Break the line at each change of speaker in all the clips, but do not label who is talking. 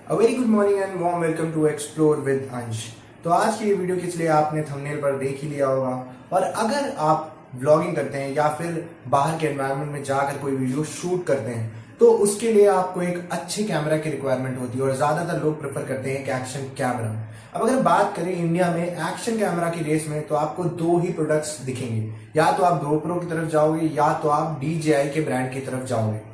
A very good morning and warm welcome to explore with Ansh. तो आज की ये वीडियो किस लिए आपने थंबनेल पर देख ही लिया होगा। और अगर आप व्लॉगिंग करते हैं या फिर बाहर के एनवायरनमेंट में जाकर कोई वीडियो शूट करते हैं तो उसके लिए आपको एक अच्छे कैमरा की रिक्वायरमेंट होती है और ज्यादातर लोग प्रेफर करते हैं एक एक्शन कैमरा। अब अगर बात करें इंडिया में एक्शन कैमरा की रेस में तो आपको दो ही प्रोडक्ट्स दिखेंगे, या तो आप GoPro की तरफ जाओगे या तो आप DJI के ब्रांड की तरफ जाओगे।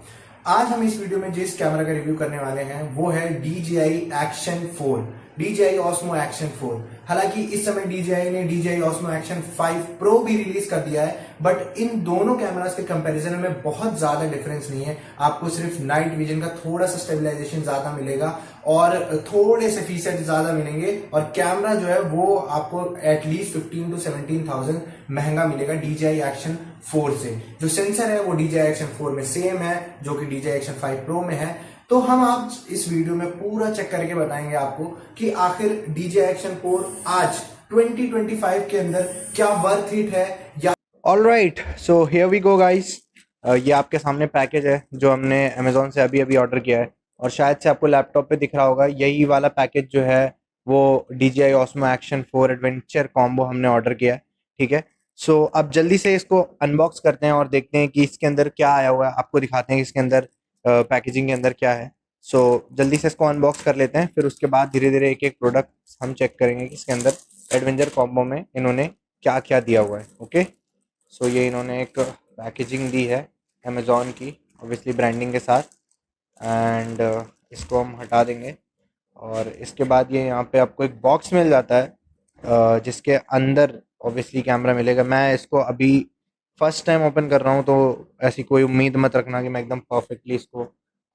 आज हम इस वीडियो में जिस कैमरा का रिव्यू करने वाले हैं वो है DJI Action 4, DJI Osmo Action 4। हालांकि इस समय DJI ने DJI Osmo Action 5 Pro भी रिलीज कर दिया है, बट इन दोनों कैमरास के कंपैरिजन में बहुत ज्यादा डिफरेंस नहीं है। आपको सिर्फ नाइट विजन का थोड़ा सा स्टेबलाइजेशन ज्यादा मिलेगा और थोड़े से फीचर ज्यादा मिलेंगे, और कैमरा जो है वो आपको एटलीस्ट 15 to 17,000 महंगा मिलेगा DJI Action 4 से। जो सेंसर है वो DJI Action 4 में सेम है जो कि DJI Action 5 Pro में है। तो हम आज इस वीडियो में पूरा चेक करके बताएंगे आपको कि आखिर DJI Action 4 आज 2025 के अंदर क्या वर्थ इट है या। Alright, so here we go guys. ये आपके सामने पैकेज है जो हमने अमेजोन से अभी अभी ऑर्डर किया है, और शायद से आपको लैपटॉप पे दिख रहा होगा। यही वाला पैकेज जो है वो DJI Osmo Action 4 adventure combo हमने ऑर्डर किया है। ठीक है, सो अब जल्दी से इसको अनबॉक्स करते हैं और देखते हैं कि इसके अंदर क्या आया हुआ है। आपको दिखाते हैं कि इसके अंदर पैकेजिंग के अंदर क्या है। सो जल्दी से इसको अनबॉक्स कर लेते हैं, फिर उसके बाद धीरे धीरे एक एक प्रोडक्ट हम चेक करेंगे कि इसके अंदर एडवेंचर कॉम्बो में इन्होंने क्या क्या दिया हुआ है। ओके, सो ये इन्होंने एक पैकेजिंग दी है अमेजोन की, ऑब्वियसली ब्रांडिंग के साथ। एंड इसको हम हटा देंगे और इसके बाद ये यहाँ पे आपको एक बॉक्स मिल जाता है जिसके अंदर ऑब्वियसली कैमरा मिलेगा। मैं इसको अभी फर्स्ट टाइम ओपन कर रहा हूँ, तो ऐसी कोई उम्मीद मत रखना कि मैं एकदम परफेक्टली इसको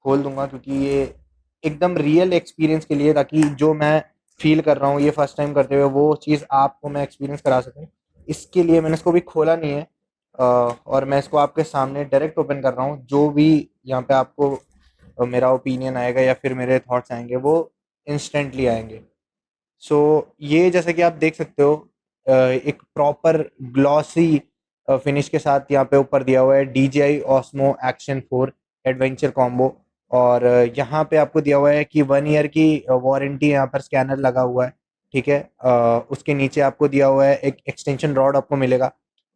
खोल दूंगा, क्योंकि ये एकदम रियल एक्सपीरियंस के लिए, ताकि जो मैं फील कर रहा हूँ ये फर्स्ट टाइम करते हुए वो चीज़ आपको मैं एक्सपीरियंस करा सकूँ। इसके लिए मैंने इसको भी खोला नहीं है, और मैं इसको आपके सामने डायरेक्ट ओपन कर रहा हूँ। जो भी यहाँ पे आपको मेरा ओपिनियन आएगा या फिर मेरे थॉट्स आएंगे वो इंस्टेंटली आएंगे। सो ये जैसे कि आप देख सकते हो एक प्रॉपर ग्लॉसी फिनिश के साथ यहाँ पे ऊपर दिया हुआ है DJI Osmo Action 4 adventure combo. और यहाँ पे आपको दिया हुआ है कि 1 ईयर की वारंटी, यहाँ पर स्कैनर लगा हुआ है। ठीक है, उसके नीचे आपको दिया हुआ है एक एक्सटेंशन रॉड आपको मिलेगा,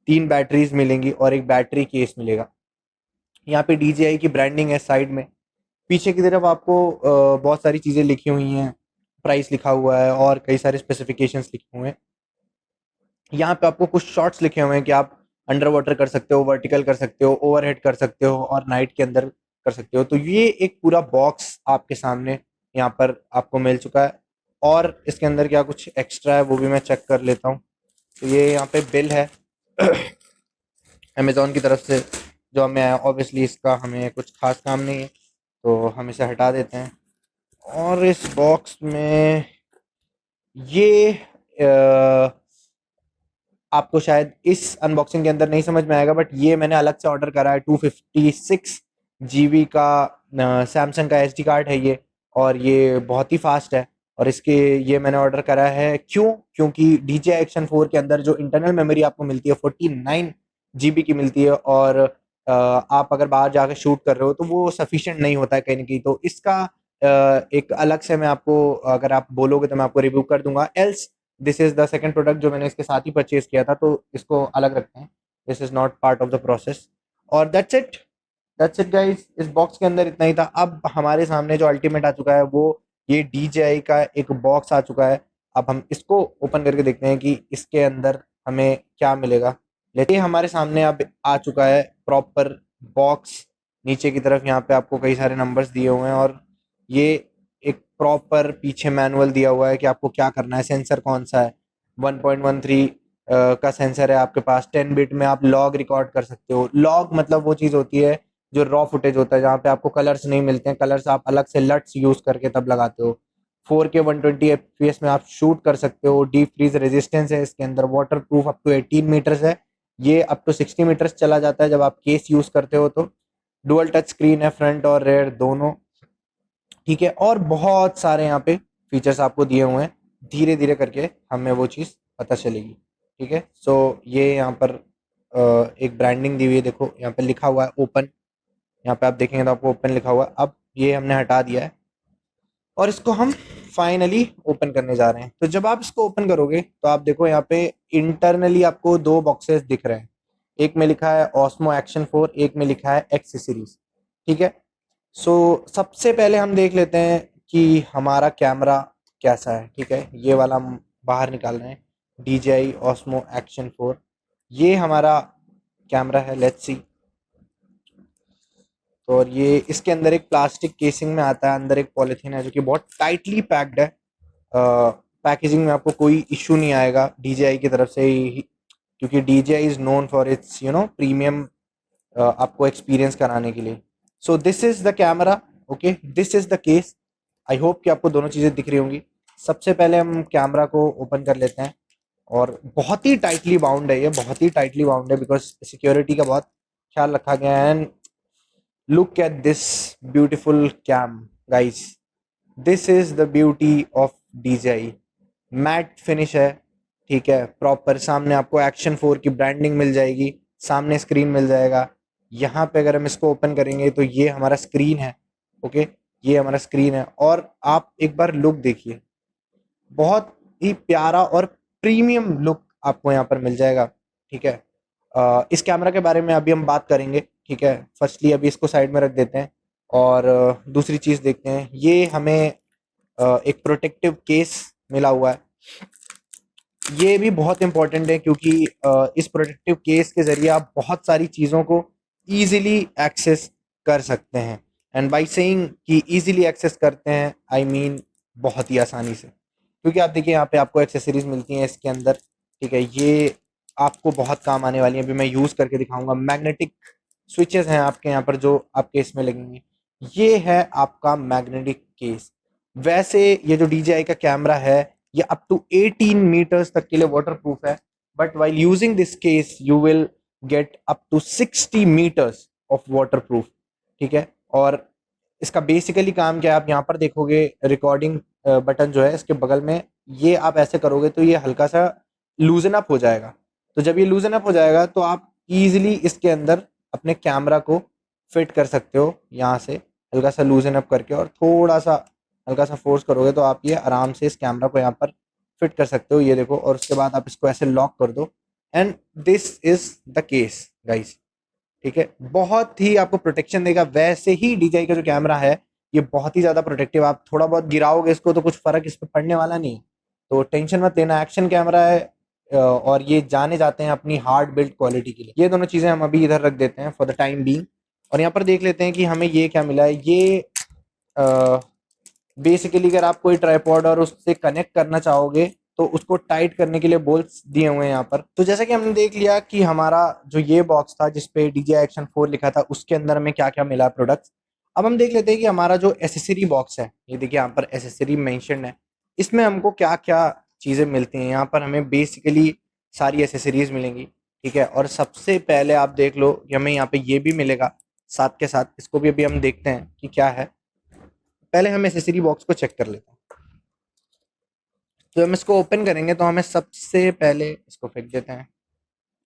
3 बैटरीज मिलेंगी और एक बैटरी केस मिलेगा। यहाँ पे DJI की ब्रांडिंग है साइड में। पीछे की तरफ आपको बहुत सारी चीज़ें लिखी हुई हैं, प्राइस लिखा हुआ है और कई सारे स्पेसिफिकेशंस लिखे हुए हैं। यहाँ पे आपको कुछ शॉट्स लिखे हुए हैं कि आप अंडर वाटर कर सकते हो, वर्टिकल कर सकते हो, ओवरहेड कर सकते हो और नाइट के अंदर कर सकते हो। तो ये एक पूरा बॉक्स आपके सामने यहाँ पर आपको मिल चुका है, और इसके अंदर क्या कुछ एक्स्ट्रा है वो भी मैं चेक कर लेता हूँ। तो ये यहाँ पे बिल है अमेजोन की तरफ से जो हमें आया। ऑब्वियसली इसका हमें कुछ खास काम नहीं है तो हम इसे हटा देते हैं। और इस बॉक्स में ये आपको शायद इस अनबॉक्सिंग के अंदर नहीं समझ में आएगा, बट ये मैंने अलग से ऑर्डर करा है। 256 GB का सैमसंग का SD कार्ड है ये, और ये बहुत ही फास्ट है। और इसके ये मैंने ऑर्डर करा है क्योंकि DJI Action 4 के अंदर जो इंटरनल मेमोरी आपको मिलती है 49 GB की मिलती है, और आप अगर बाहर जाकर शूट कर रहे हो तो वो सफिशिएंट नहीं होता है कहीं ना कहीं। तो इसका एक अलग से मैं आपको, अगर आप बोलोगे तो मैं आपको रिव्यू कर दूंगा। Else this is the second product जो मैंने इसके साथ ही परचेज किया था, तो इसको अलग रखते हैं। This is not part of the process. और दैट्स इट गाइस, इस बॉक्स के अंदर इतना ही था। अब हमारे सामने जो अल्टीमेट आ चुका है वो ये DJI का एक बॉक्स आ चुका है। अब हम इसको ओपन करके देखते हैं कि इसके अंदर हमें क्या मिलेगा। लेकिन हमारे सामने अब आ चुका है प्रॉपर बॉक्स। नीचे की तरफ यहाँ पे आपको कई सारे नंबर्स दिए हुए हैं, और ये एक प्रॉपर पीछे मैनुअल दिया हुआ है कि आपको क्या करना है। सेंसर कौन सा है, 1.13 का सेंसर है आपके पास। 10 बिट में आप लॉग रिकॉर्ड कर सकते हो। लॉग मतलब वो चीज़ होती है जो रॉ फुटेज होता है, जहाँ पे आपको कलर्स नहीं मिलते हैं। कलर्स आप अलग से लट्स यूज करके तब लगाते हो। 4K 120 FPS में आप शूट कर सकते हो। डीप फ्रीज रेजिस्टेंस है इसके अंदर। Waterproof up to 18 metres है। ये अप टू 60 मीटर्स चला जाता है जब आप केस यूज करते हो तो। डुअल टच स्क्रीन है, फ्रंट और रेयर दोनों। ठीक है, और बहुत सारे यहाँ पे फीचर्स आपको दिए हुए हैं। धीरे धीरे करके हमें वो चीज़ पता चलेगी। ठीक है, सो ये यहाँ पर एक ब्रांडिंग दी हुई है। देखो यहाँ पे लिखा हुआ है ओपन। यहाँ पे आप देखेंगे तो आपको ओपन लिखा हुआ है। अब ये हमने हटा दिया है। और इसको हम फाइनली ओपन करने जा रहे हैं। तो जब आप इसको ओपन करोगे तो आप देखो यहाँ पे इंटरनली आपको दो बॉक्सेस दिख रहे हैं। एक में लिखा है ऑस्मो एक्शन 4, एक में लिखा है एक्सेसरीज। ठीक है, सो सबसे पहले हम देख लेते हैं कि हमारा कैमरा कैसा है। ठीक है, ये वाला हम बाहर निकाल रहे हैं, DJI Osmo Action 4। ये हमारा कैमरा है, लेट्स सी। और ये इसके अंदर एक प्लास्टिक केसिंग में आता है, अंदर एक पॉलिथीन है जो कि बहुत टाइटली पैक्ड है। पैकेजिंग में आपको कोई इशू नहीं आएगा DJI की तरफ से ही, क्योंकि DJI is known for its premium आपको एक्सपीरियंस कराने के लिए। So this is the camera, okay, this is the case. I hope कि आपको दोनों चीज़ें दिख रही होंगी। सबसे पहले हम कैमरा को ओपन कर लेते हैं, और बहुत ही टाइटली बाउंड है, ये बहुत ही टाइटली बाउंड है बिकॉज सिक्योरिटी का बहुत ख्याल रखा गया है। And look at this beautiful cam guys, this is the beauty of DJI। Matte finish है, ठीक है, प्रॉपर। सामने आपको एक्शन 4 की ब्रांडिंग मिल जाएगी, सामने स्क्रीन मिल जाएगा। यहाँ पे अगर हम इसको ओपन करेंगे तो ये हमारा स्क्रीन है, ओके, ये हमारा स्क्रीन है। और आप एक बार लुक देखिए, बहुत ही प्यारा और प्रीमियम लुक आपको यहाँ पर मिल जाएगा। ठीक है, इस कैमरा के बारे में अभी हम बात करेंगे। ठीक है, फर्स्टली अभी इसको साइड में रख देते हैं और दूसरी चीज़ देखते हैं। ये हमें एक प्रोटेक्टिव केस मिला हुआ है, ये भी बहुत इंपॉर्टेंट है क्योंकि इस प्रोटेक्टिव केस के जरिए आप बहुत सारी चीज़ों को ईजिली एक्सेस कर सकते हैं। एंड बाई सेइंग कि ईजिली एक्सेस करते हैं, आई मीन बहुत ही आसानी से, क्योंकि आप देखिए यहाँ पे आपको एक्सेसरीज मिलती हैं इसके अंदर। ठीक है, ये आपको बहुत काम आने वाली है, अभी मैं यूज़ करके दिखाऊंगा। मैग्नेटिक स्विचेस हैं आपके यहाँ पर जो आपके इसमें लगेंगे। ये है आपका मैग्नेटिक केस। वैसे ये जो DJI का कैमरा है ये अप टू 18 मीटर्स तक के लिए वाटर प्रूफ है, but while using this case you will get up to 60 metres of waterproof. ठीक है, और इसका बेसिकली काम क्या है, आप यहाँ पर देखोगे रिकॉर्डिंग बटन जो है इसके बगल में, ये आप ऐसे करोगे तो ये हल्का सा लूजन अप हो जाएगा। तो जब ये लूजन अप हो जाएगा तो आप इजीली इसके अंदर अपने कैमरा को फिट कर सकते हो। यहाँ से हल्का सा लूजन अप करके और थोड़ा सा हल्का सा फोर्स करोगे तो आप ये आराम से इस कैमरा को यहाँ पर फिट कर सकते हो, ये देखो। और उसके बाद आप इसको ऐसे लॉक कर दो and this is the case guys. ठीक है, बहुत ही आपको प्रोटेक्शन देगा। वैसे ही DJI का जो कैमरा है ये बहुत ही ज़्यादा प्रोटेक्टिव, आप थोड़ा बहुत गिराओगे इसको तो कुछ फर्क इस पर पड़ने वाला नहीं है, तो टेंशन मत लेना। एक्शन कैमरा है और ये जाने जाते हैं अपनी हार्ड बिल्ड क्वालिटी के लिए। ये दोनों चीज़ें हम अभी इधर रख देते हैं फॉर द टाइम बीइंग, और यहाँ पर देख लेते हैं कि हमें ये क्या मिला है। ये बेसिकली अगर आप कोई ट्राइपॉड और उससे कनेक्ट करना चाहोगे तो उसको टाइट करने के लिए बोल्ट्स दिए हुए हैं यहाँ पर। तो जैसा कि हमने देख लिया कि हमारा जो ये बॉक्स था जिसपे DJI Action 4 लिखा था उसके अंदर हमें क्या क्या मिला प्रोडक्ट्स। अब हम देख लेते हैं कि हमारा जो एसेसरी बॉक्स है, ये देखिए यहाँ पर एसेसरी मेंशन है, इसमें हमको क्या क्या चीज़ें मिलती हैं। यहाँ पर हमें बेसिकली सारी एसेसरीज मिलेंगी। ठीक है, और सबसे पहले आप देख लो कि हमें यहाँ पे ये भी मिलेगा साथ के साथ, इसको भी अभी हम देखते हैं कि क्या है। पहले हम एसेसरी बॉक्स को चेक कर लेते हैं। तो हम इसको ओपन करेंगे तो हमें सबसे पहले इसको फेंक देते हैं।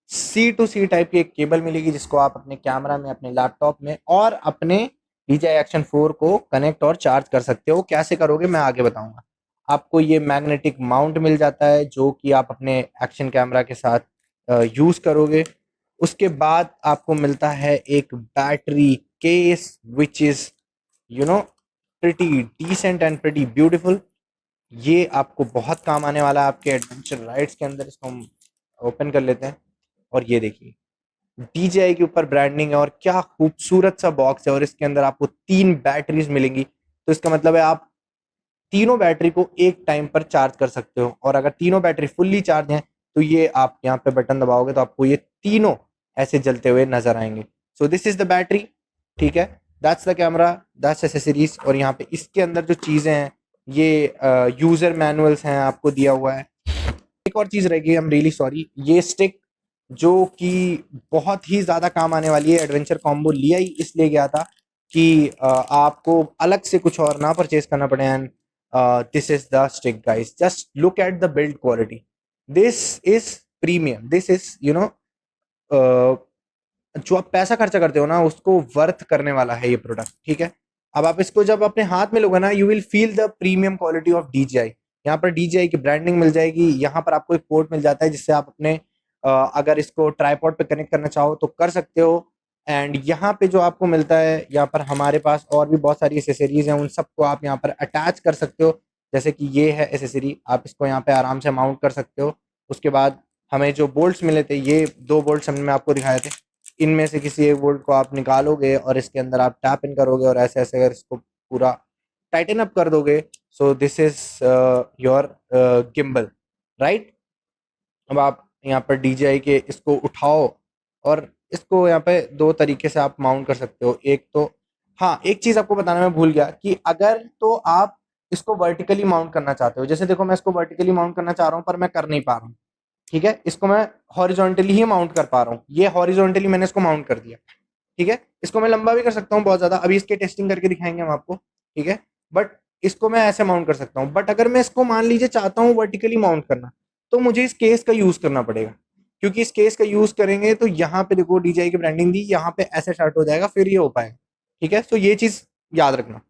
C2C टाइप की एक केबल मिलेगी जिसको आप अपने कैमरा में, अपने लैपटॉप में और अपने DJI Action 4 को कनेक्ट और चार्ज कर सकते हो। कैसे करोगे मैं आगे बताऊंगा। आपको ये मैग्नेटिक माउंट मिल जाता है जो कि आप अपने एक्शन कैमरा के साथ यूज करोगे। उसके बाद आपको मिलता है एक battery case which is pretty decent and pretty beautiful. ये आपको बहुत काम आने वाला है आपके एडवेंचर राइड्स के अंदर। इसको हम ओपन कर लेते हैं और ये देखिए DJI के ऊपर ब्रांडिंग है और क्या खूबसूरत सा बॉक्स है। और इसके अंदर आपको 3 बैटरीज मिलेंगी, तो इसका मतलब है आप तीनों बैटरी को एक टाइम पर चार्ज कर सकते हो। और अगर तीनों बैटरी फुल्ली चार्ज हैं तो ये आप यहाँ पे बटन दबाओगे तो आपको ये तीनों ऐसे जलते हुए नजर आएंगे। So this is the battery. ठीक है, that's the camera, that's accessories. और यहाँ पे इसके अंदर जो चीजें हैं ये यूजर मैनुअल्स हैं, आपको दिया हुआ है। एक और चीज रहेगी, आई एम रियली सॉरी, ये स्टिक जो कि बहुत ही ज्यादा काम आने वाली है। एडवेंचर कॉम्बो लिया ही इसलिए गया था कि आपको अलग से कुछ और ना परचेज करना पड़े। And this is the stick guys, just look at the build quality, this is premium, this is जो आप पैसा खर्चा करते हो ना उसको वर्थ करने वाला है ये प्रोडक्ट। ठीक है, अब आप इसको जब अपने हाथ में लोगे ना, you will feel the premium quality of DJI। यहाँ पर DJI की ब्रांडिंग मिल जाएगी, यहाँ पर आपको एक पोर्ट मिल जाता है जिससे आप अपने अगर इसको ट्राइपॉड पे कनेक्ट करना चाहो तो कर सकते हो। एंड यहाँ पे जो आपको मिलता है, यहाँ पर हमारे पास और भी बहुत सारी एसेसरीज हैं, उन सबको आप यहाँ पर अटैच कर सकते हो। जैसे कि ये है एसेसरी, आप इसको यहाँ पे आराम से माउंट कर सकते हो। उसके बाद हमें जो बोल्ट्स मिले थे, ये 2 बोल्ट्स हमने आपको दिखाए थे, इनमें से किसी एक बोल्ट को आप निकालोगे और इसके अंदर आप टैप इन करोगे और ऐसे ऐसे अगर इसको पूरा टाइटन अप कर दोगे, so this is your gimbal, right. अब आप यहाँ पर DJI के इसको उठाओ और इसको यहाँ पे 2 तरीके से आप माउंट कर सकते हो। एक तो हाँ, एक चीज़ आपको बताना मैं भूल गया कि अगर तो आप इसको वर्टिकली माउंट करना चाहते हो, जैसे देखो मैं इसको वर्टिकली माउंट करना चाह रहा हूँ पर मैं कर नहीं पा रहा हूँ, ठीक है। इसको मैं हॉरिजॉन्टली ही माउंट कर पा रहा हूँ, ये हॉरिजॉन्टली मैंने इसको माउंट कर दिया, ठीक है। इसको मैं लंबा भी कर सकता हूँ बहुत ज़्यादा, अभी इसके टेस्टिंग करके दिखाएंगे हम आपको, ठीक है। बट इसको मैं ऐसे माउंट कर सकता हूँ। बट अगर मैं इसको मान लीजिए चाहता हूँ वर्टिकली माउंट करना, तो मुझे इस केस का यूज़ करना पड़ेगा, क्योंकि इस केस का यूज़ करेंगे तो यहाँ पे देखो DJI की ब्रांडिंग दी, यहाँ पे ऐसे स्टार्ट हो जाएगा, फिर ये हो पाएगा, ठीक है। तो ये चीज़ याद रखना।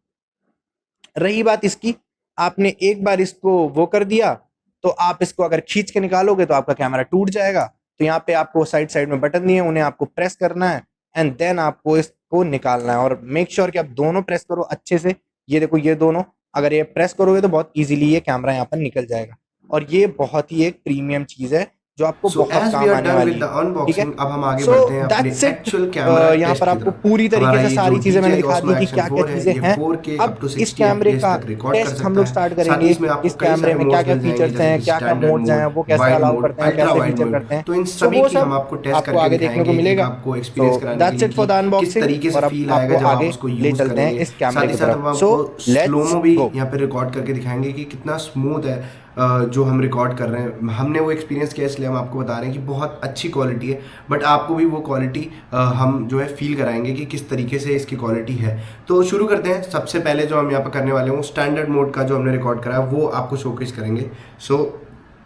रही बात इसकी, आपने एक बार इसको वो कर दिया तो आप इसको अगर खींच के निकालोगे तो आपका कैमरा टूट जाएगा। तो यहाँ पे आपको साइड साइड में बटन दिए, उन्हें आपको प्रेस करना है एंड देन आपको इसको निकालना है। और मेक श्योर कि आप दोनों प्रेस करो अच्छे से। ये देखो, ये दोनों अगर ये प्रेस करोगे तो बहुत इजीली ये कैमरा यहाँ पर निकल जाएगा। और ये बहुत ही एक प्रीमियम चीज है जो आपको बहुत काम आने वाली है, ठीक है।
अब हम आगे
सो
बढ़ते हैं अपने
दैट्स इट।
एक्चुअल कैमरा
यहाँ पर आपको पूरी तरीके से सारी चीजें मैंने दिखा दी कि क्या क्या चीजें हैं। अब इस कैमरे का टेस्ट हम लोग स्टार्ट करेंगे, इस कैमरे में क्या क्या फीचर्स हैं, क्या क्या मोड्स हैं, वो कैसे अलाउ करते हैं, कैसे फीचर करते हैं,
तो इन
तो
सभी
वो
की हम
सब
आपको टेस्ट
आपको
करके
आगे देखने को मिलेगा।
आपको एक्सपीरियंस
तो
कराने
that's it for the unboxing.
तरीके
और
से
अब
फील आएगा
आपको
जब आप
आगे
उसको
ले
यूज
चलते हैं
करेंगे।
इस कैमरे की
साथ हम
तरफ। सो
आपको
लेट्स
स्लोमो भी
गो।
यहाँ पे रिकॉर्ड करके दिखाएंगे कि कितना स्मूथ है जो हम रिकॉर्ड कर रहे हैं। हमने वो एक्सपीरियंस किया, इसलिए हम आपको बता रहे हैं कि बहुत अच्छी क्वालिटी है। बट आपको भी वो क्वालिटी हम जो है फील कराएंगे कि किस तरीके से इसकी क्वालिटी है। तो शुरू करते हैं। सबसे पहले जो हम यहाँ पर करने वाले हैं वो स्टैंडर्ड मोड का जो हमने रिकॉर्ड करा है वो आपको शोकेस करेंगे। So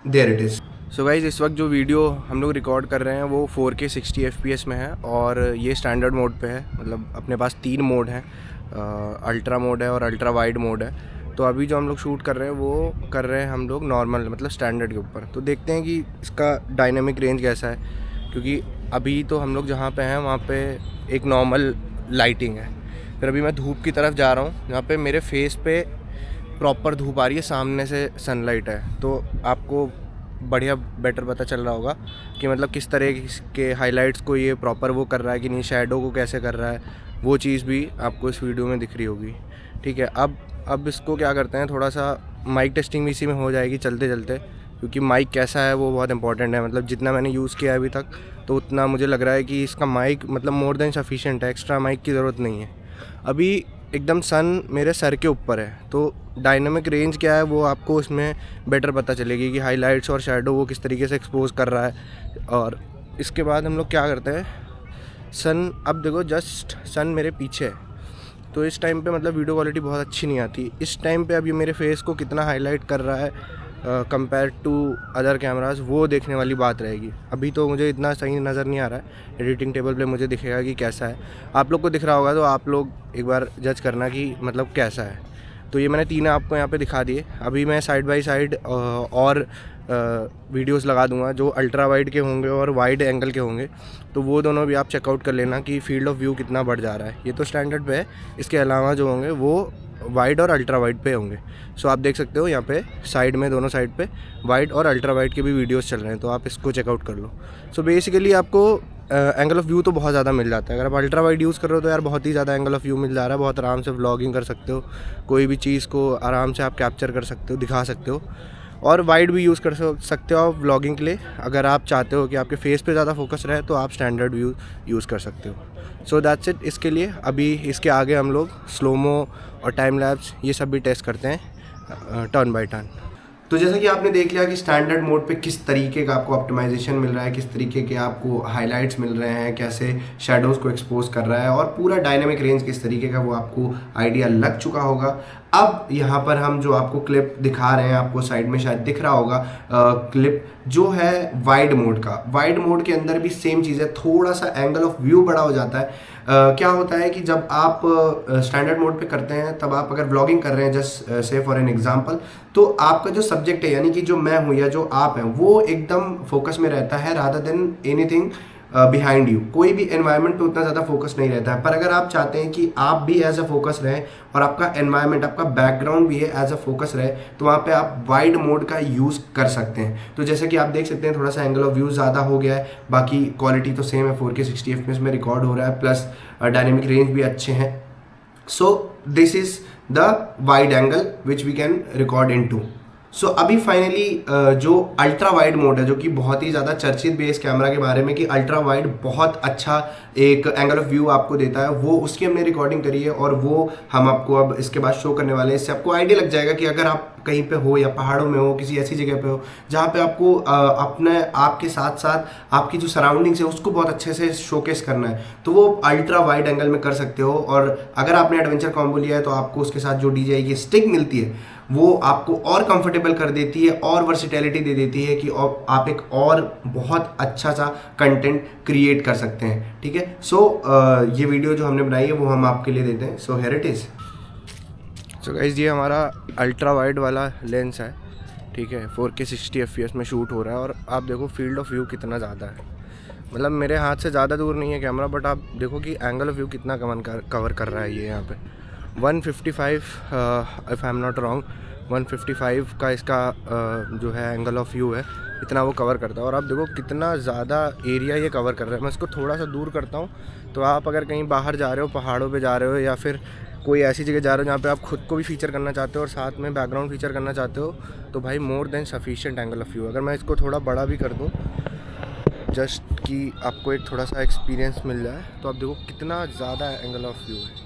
there it is. So guys, इस वक्त जो वीडियो हम लोग रिकॉर्ड कर रहे हैं वो 4K 60 FPS में है और ये स्टैंडर्ड मोड पे है। मतलब अपने पास 3 मोड हैं, अल्ट्रा मोड है और अल्ट्रा वाइड मोड है। तो अभी जो हम लोग शूट कर रहे हैं वो कर रहे हैं हम लोग नॉर्मल, मतलब स्टैंडर्ड के ऊपर। तो देखते हैं कि इसका डायनेमिक रेंज कैसा है, क्योंकि अभी तो हम लोग जहाँ पे हैं वहाँ पे एक नॉर्मल लाइटिंग है। फिर अभी मैं धूप की तरफ जा रहा हूँ, जहाँ पे मेरे फेस पे प्रॉपर धूप आ रही है, सामने से सनलाइट है। तो आपको बढ़िया बेटर पता चल रहा होगा कि मतलब किस तरह के हाइलाइट्स को ये प्रॉपर वो कर रहा है कि नहीं, शैडो को कैसे कर रहा है, वो चीज़ भी आपको इस वीडियो में दिख रही होगी, ठीक है। अब इसको क्या करते हैं, थोड़ा सा माइक टेस्टिंग भी इसी में हो जाएगी चलते चलते, क्योंकि माइक कैसा है वो बहुत इंपॉर्टेंट है। मतलब जितना मैंने यूज़ किया है अभी तक, तो उतना मुझे लग रहा है कि इसका माइक मतलब मोर देन सफिशिएंट है, एक्स्ट्रा माइक की ज़रूरत नहीं है। अभी एकदम सन मेरे सर के ऊपर है, तो डायनामिक रेंज क्या है वो आपको इसमें बेटर पता चलेगी कि हाइलाइट्स और शैडो वो किस तरीके से एक्सपोज कर रहा है। और इसके बाद हम लोग क्या करते हैं, सन, अब देखो जस्ट सन मेरे पीछे है, तो इस टाइम पे मतलब वीडियो क्वालिटी बहुत अच्छी नहीं आती। इस टाइम पे अब ये मेरे फेस को कितना हाईलाइट कर रहा है कंपेयर टू अदर कैमरास, वो देखने वाली बात रहेगी। अभी तो मुझे इतना सही नज़र नहीं आ रहा है, एडिटिंग टेबल पे मुझे दिखेगा कि कैसा है। आप लोग को दिख रहा होगा, तो आप लोग एक बार जज करना कि मतलब कैसा है। तो ये मैंने 3 आपको यहाँ पे दिखा दिए। अभी मैं साइड बाय साइड और वीडियोस लगा दूंगा जो अल्ट्रा वाइड के होंगे और वाइड एंगल के होंगे, तो वो दोनों भी आप चेकआउट कर लेना कि फील्ड ऑफ व्यू कितना बढ़ जा रहा है। ये तो स्टैंडर्ड पे है, इसके अलावा जो होंगे वो वाइड और अल्ट्रा वाइड पे होंगे। सो आप देख सकते हो यहाँ पे साइड में, दोनों साइड पे वाइड और अल्ट्रा वाइड के भी वीडियोस चल रहे हैं, तो आप इसको चेकआउट कर लो। सो बेसिकली आपको एंगल ऑफ व्यू तो बहुत ज़्यादा मिल जाता है। अगर आप अल्ट्रा वाइड यूज़ कर रहे हो तो यार बहुत ही ज़्यादा एंगल ऑफ व्यू मिल जा रहा है, बहुत आराम से व्लॉगिंग कर सकते हो, कोई भी चीज़ को आराम से आप कैप्चर कर सकते हो, दिखा सकते हो। और वाइड भी यूज़ कर सकते हो आप व्लॉगिंग के लिए। अगर आप चाहते हो कि आपके फेस पे ज़्यादा फोकस रहे तो आप स्टैंडर्ड व्यू यूज़ कर सकते हो। सो दैट्स इट इसके लिए। अभी इसके आगे हम लोग स्लोमो और टाइम लैप्स ये सब भी टेस्ट करते हैं टर्न बाय टर्न। तो जैसा कि आपने देख लिया कि स्टैंडर्ड मोड पे किस तरीके का आपको ऑप्टिमाइजेशन मिल रहा है, किस तरीके के आपको हाइलाइट्स मिल रहे हैं, कैसे शैडोज़ को एक्सपोज कर रहा है और पूरा डायनामिक रेंज किस तरीके का, वो आपको आइडिया लग चुका होगा। अब यहाँ पर हम जो आपको क्लिप दिखा रहे हैं, आपको साइड में शायद दिख रहा होगा क्लिप जो है वाइड मोड का। वाइड मोड के अंदर भी सेम चीज़ है, थोड़ा सा एंगल ऑफ व्यू बड़ा हो जाता है। क्या होता है कि जब आप स्टैंडर्ड मोड पे करते हैं, तब आप अगर व्लॉगिंग कर रहे हैं just say for an example, तो आपका जो सब्जेक्ट है यानी कि जो मैं हूँ या जो आप हैं वो एकदम फोकस में रहता है rather than anything behind you. कोई भी एनवायरनमेंट पे उतना ज़्यादा फोकस नहीं रहता है। पर अगर आप चाहते हैं कि आप भी एज अ फोकस रहें और आपका एनवायरनमेंट, आपका बैकग्राउंड भी है एज अ फोकस रहे, तो वहाँ पे आप वाइड मोड का यूज़ कर सकते हैं। तो जैसे कि आप देख सकते हैं थोड़ा सा एंगल ऑफ व्यू ज़्यादा हो गया है, बाकी क्वालिटी तो सेम है, 4K 60 FPS में रिकॉर्ड हो रहा है, प्लस डायनेमिक रेंज भी अच्छे हैं। So this is the wide angle which we can record in to. So अभी फाइनली जो अल्ट्रा वाइड मोड है, जो कि बहुत ही ज़्यादा चर्चित भी है इस कैमरा के बारे में कि अल्ट्रा वाइड बहुत अच्छा एक एंगल ऑफ व्यू आपको देता है, वो उसकी हमने रिकॉर्डिंग करी है और वो हम आपको अब इसके बाद शो करने वाले हैं। इससे आपको आइडिया लग जाएगा कि अगर आप कहीं पे हो या पहाड़ों में हो, किसी ऐसी जगह पे हो जहाँ पे आपको अपने आपके साथ साथ आपकी जो सराउंडिंग्स है उसको बहुत अच्छे से शोकेस करना है, तो वो अल्ट्रा वाइड एंगल में कर सकते हो। और अगर आपने एडवेंचर कॉम्बो लिया है तो आपको उसके साथ जो DJI की स्टिक मिलती है वो आपको और कंफर्टेबल कर देती है और वर्सिटैलिटी दे देती है कि आप एक और बहुत अच्छा सा कंटेंट क्रिएट कर सकते हैं। ठीक है, सो ये वीडियो जो हमने बनाई है वो हम आपके लिए देते हैं। So here it is. So guys, ये हमारा अल्ट्रा वाइड वाला लेंस है। ठीक है, 4K 60 FPS में शूट हो रहा है और आप देखो फील्ड ऑफ व्यू कितना ज़्यादा है। मतलब मेरे हाथ से ज़्यादा दूर नहीं है कैमरा, बट आप देखो कि एंगल ऑफ व्यू कितना कवर कर रहा है ये। यहाँ पे 155 if I am not wrong 155 का इसका जो है एंगल ऑफ व्यू है, इतना वो कवर करता है। और आप देखो कितना ज़्यादा एरिया ये कवर कर रहा है। मैं इसको थोड़ा सा दूर करता हूँ, तो आप अगर कहीं बाहर जा रहे हो, पहाड़ों पे जा रहे हो या फिर कोई ऐसी जगह जा रहे हो जहाँ पे आप खुद को भी फीचर करना चाहते हो और साथ में बैकग्राउंड फीचर करना चाहते हो, तो भाई more than sufficient angle of view. अगर मैं इसको थोड़ा बड़ा भी कर दूँ जस्ट कि आपको एक थोड़ा सा एक्सपीरियंस मिल जाए, तो आप देखो कितना ज़्यादा एंगल ऑफ व्यू है,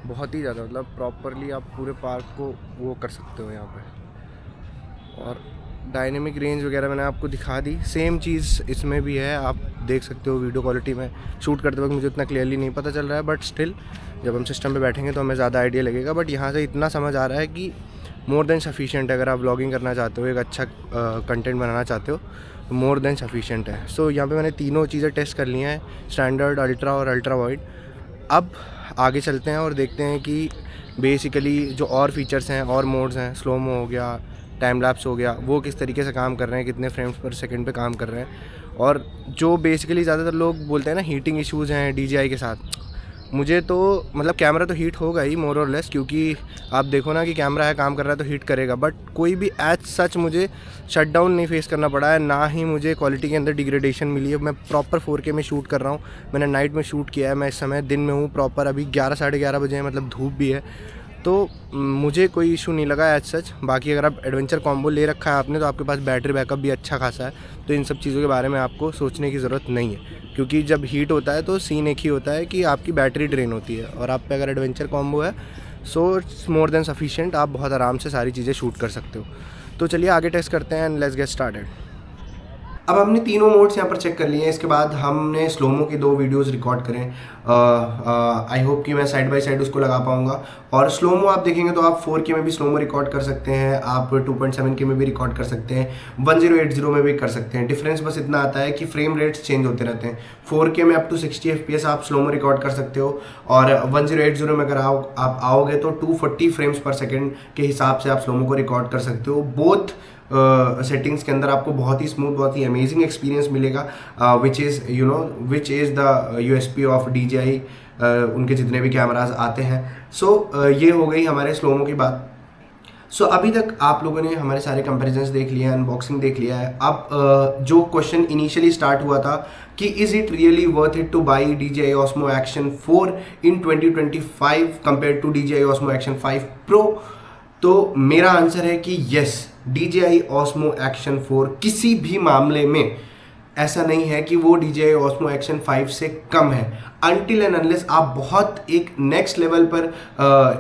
बहुत ही ज़्यादा। मतलब प्रॉपरली आप पूरे पार्क को वो कर सकते हो यहाँ पे। और डायनेमिक रेंज वगैरह मैंने आपको दिखा दी, सेम चीज़ इसमें भी है। आप देख सकते हो वीडियो क्वालिटी में शूट करते वक्त मुझे इतना क्लियरली नहीं पता चल रहा है, बट स्टिल जब हम सिस्टम पे बैठेंगे तो हमें ज़्यादा आइडिया लगेगा। बट यहाँ से इतना समझ आ रहा है कि मोर देन सफिशिएंट है। अगर आप व्लॉगिंग करना चाहते हो, एक अच्छा कंटेंट बनाना चाहते हो, तो मोर देन सफिशिएंट है। सो यहाँ पे मैंने तीनों चीज़ें टेस्ट कर ली हैं, स्टैंडर्ड, अल्ट्रा और अल्ट्रा वाइड। अब आगे चलते हैं और देखते हैं कि बेसिकली जो और फीचर्स हैं और मोड्स हैं, स्लोमो हो गया, टाइम लैप्स हो गया, वो किस तरीके से काम कर रहे हैं, कितने फ्रेम्स पर सेकंड पे काम कर रहे हैं। और जो बेसिकली ज़्यादातर लोग बोलते हैं ना हीटिंग इश्यूज़ हैं DJI के साथ, मुझे तो मतलब कैमरा तो हीट होगा ही मोर और लेस, क्योंकि आप देखो ना कि कैमरा है, काम कर रहा है तो हीट करेगा। बट कोई भी एज सच मुझे शट डाउन नहीं फेस करना पड़ा है, ना ही मुझे क्वालिटी के अंदर डिग्रेडेशन मिली है। मैं प्रॉपर 4K में शूट कर रहा हूँ। मैंने नाइट में शूट किया है, मैं इस समय दिन में हूँ प्रॉपर। अभी 11 साढ़े 11 बजे हैं, मतलब धूप भी है, तो मुझे कोई इशू नहीं लगा एज सच। बाकी अगर आप एडवेंचर कॉम्बो ले रखा है आपने, तो आपके पास बैटरी बैकअप भी अच्छा खासा है, तो इन सब चीज़ों के बारे में आपको सोचने की ज़रूरत नहीं है। क्योंकि जब हीट होता है तो सीन एक ही होता है कि आपकी बैटरी ड्रेन होती है, और आप पे अगर एडवेंचर कॉम्बो है so it's more than sufficient. आप बहुत आराम से सारी चीज़ें शूट कर सकते हो। तो चलिए आगे टेस्ट करते हैं एंड लेट्स गेट स्टार्टेड। अब हमने तीनों मोड्स यहाँ पर चेक कर लिए हैं। इसके बाद हमने स्लोमो की 2 वीडियोस रिकॉर्ड करें। आई होप कि मैं साइड बाय साइड उसको लगा पाऊंगा। और स्लोमो आप देखेंगे तो आप 4K में भी स्लोमो रिकॉर्ड कर सकते हैं, आप 2.7K में भी रिकॉर्ड कर सकते हैं, 1080 में भी कर सकते हैं। डिफरेंस बस इतना आता है कि फ्रेम रेट्स चेंज होते रहते हैं। 4K में अप टू 60 FPS आप स्लोमो रिकॉर्ड कर सकते हो, और 1080 में अगर आप आओगे तो 240 फ्रेम्स पर सेकेंड के हिसाब से आप स्लोमो को रिकॉर्ड कर सकते हो। बोथ सेटिंग्स के अंदर आपको बहुत ही स्मूथ, बहुत ही अमेजिंग एक्सपीरियंस मिलेगा, which is the USP of DJI। उनके जितने भी कैमराज आते हैं। सो ये हो गई हमारे स्लोमो की बात। सो अभी तक आप लोगों ने हमारे सारे कंपैरिजंस देख लिए हैं, अनबॉक्सिंग देख लिया है। अब जो क्वेश्चन इनिशियली स्टार्ट हुआ था कि is it really worth it to buy DJI Osmo Action 4 इन 2025 compare to DJI Osmo Action 5 Pro, तो मेरा आंसर है कि यस, DJI Osmo Action 4 किसी भी मामले में ऐसा नहीं है कि वो DJI Osmo Action 5 से कम है। अनटिल एंड अनलेस आप बहुत एक नेक्स्ट लेवल पर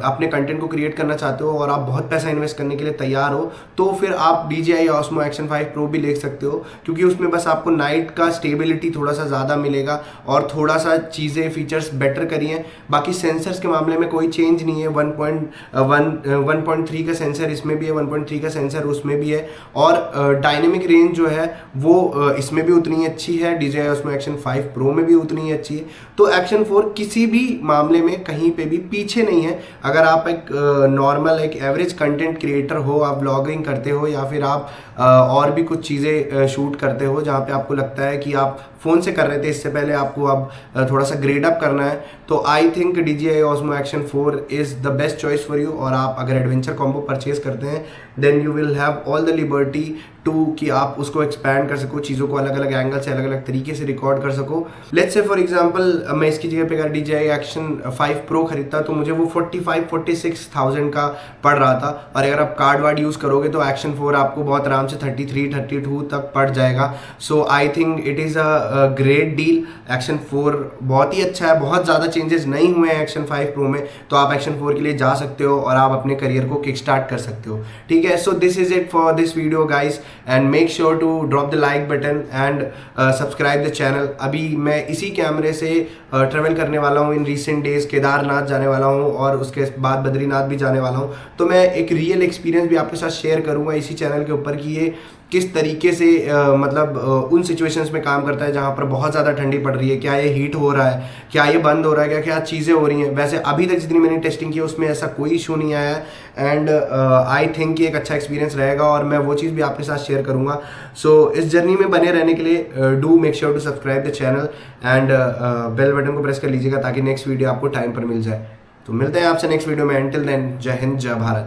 अपने कंटेंट को क्रिएट करना चाहते हो और आप बहुत पैसा इन्वेस्ट करने के लिए तैयार हो, तो फिर आप DJI Osmo Action 5 Pro भी ले सकते हो, क्योंकि उसमें बस आपको नाइट का स्टेबिलिटी थोड़ा सा ज़्यादा मिलेगा और थोड़ा सा चीज़ें फीचर्स बेटर करी हैं। बाकी सेंसर्स के मामले में कोई चेंज नहीं है। 1.3 का सेंसर इसमें भी है, 1.3 का सेंसर उसमें भी है, और डायनेमिक रेंज जो है वो इसमें भी उतनी ही अच्छी है, DJI Osmo Action 5 Pro में भी उतनी ही अच्छी है। तो Action 4 किसी भी मामले में कहीं पे भी पीछे नहीं है। अगर आप एक नॉर्मल एक एवरेज कंटेंट क्रिएटर हो, आप ब्लॉगिंग करते हो या फिर आप और भी कुछ चीज़ें शूट करते हो जहाँ पे आपको लगता है कि आप फ़ोन से कर रहे थे इससे पहले, आपको अब थोड़ा सा ग्रेड अप करना है, तो I think DJI Osmo Action 4 is the best choice for you. और आप अगर एडवेंचर कॉम्बो परचेज करते हैं then you will have all the liberty to कि आप उसको एक्सपैंड कर सको, चीज़ों को अलग अलग एंगल से अलग अलग तरीके से रिकॉर्ड कर सको। लेट्स से फॉर एग्जांपल मैं इसकी जगह पे अगर DJI Action 5 Pro खरीदता तो मुझे वो 45-46,000 का पड़ रहा था, और अगर आप कार्ड वार्ड यूज़ करोगे तो Action 4 आपको बहुत आराम से 33-32 तक पड़ जाएगा। So I think it is a great deal. Action 4 बहुत ही अच्छा है, बहुत ज़्यादा चेंजेस नहीं हुए हैं Action 5 Pro में, तो आप Action 4 के लिए जा सकते हो और आप अपने करियर को किक स्टार्ट कर सकते हो। ठीक है, so this is it for this video guys, and make sure to drop the like button and subscribe the channel. अभी मैं इसी कैमरे से ट्रेवल करने वाला हूँ इन रिसेंट डेज, केदारनाथ जाने वाला हूँ और उसके बाद बद्रीनाथ भी जाने वाला हूँ, तो मैं एक रियल एक्सपीरियंस भी आपके साथ शेयर करूँगा इसी चैनल के ऊपर कि ये किस तरीके से उन सिचुएशंस में काम करता है जहाँ पर बहुत ज़्यादा ठंडी पड़ रही है, क्या ये हीट हो रहा है, क्या ये बंद हो रहा है, क्या क्या चीज़ें हो रही हैं। वैसे अभी तक जितनी मैंने टेस्टिंग की उसमें ऐसा कोई इशू नहीं आया है, एंड आई थिंक ये एक अच्छा एक्सपीरियंस रहेगा और मैं वो चीज़ भी आपके साथ शेयर करूँगा। सो इस जर्नी में बने रहने के लिए do make sure to subscribe the channel and bell button को प्रेस कर लीजिएगा ताकि नेक्स्ट वीडियो आपको टाइम पर मिल जाए। तो मिलते हैं आपसे नेक्स्ट वीडियो में। अंटिल देन, जय हिंद, जय भारत।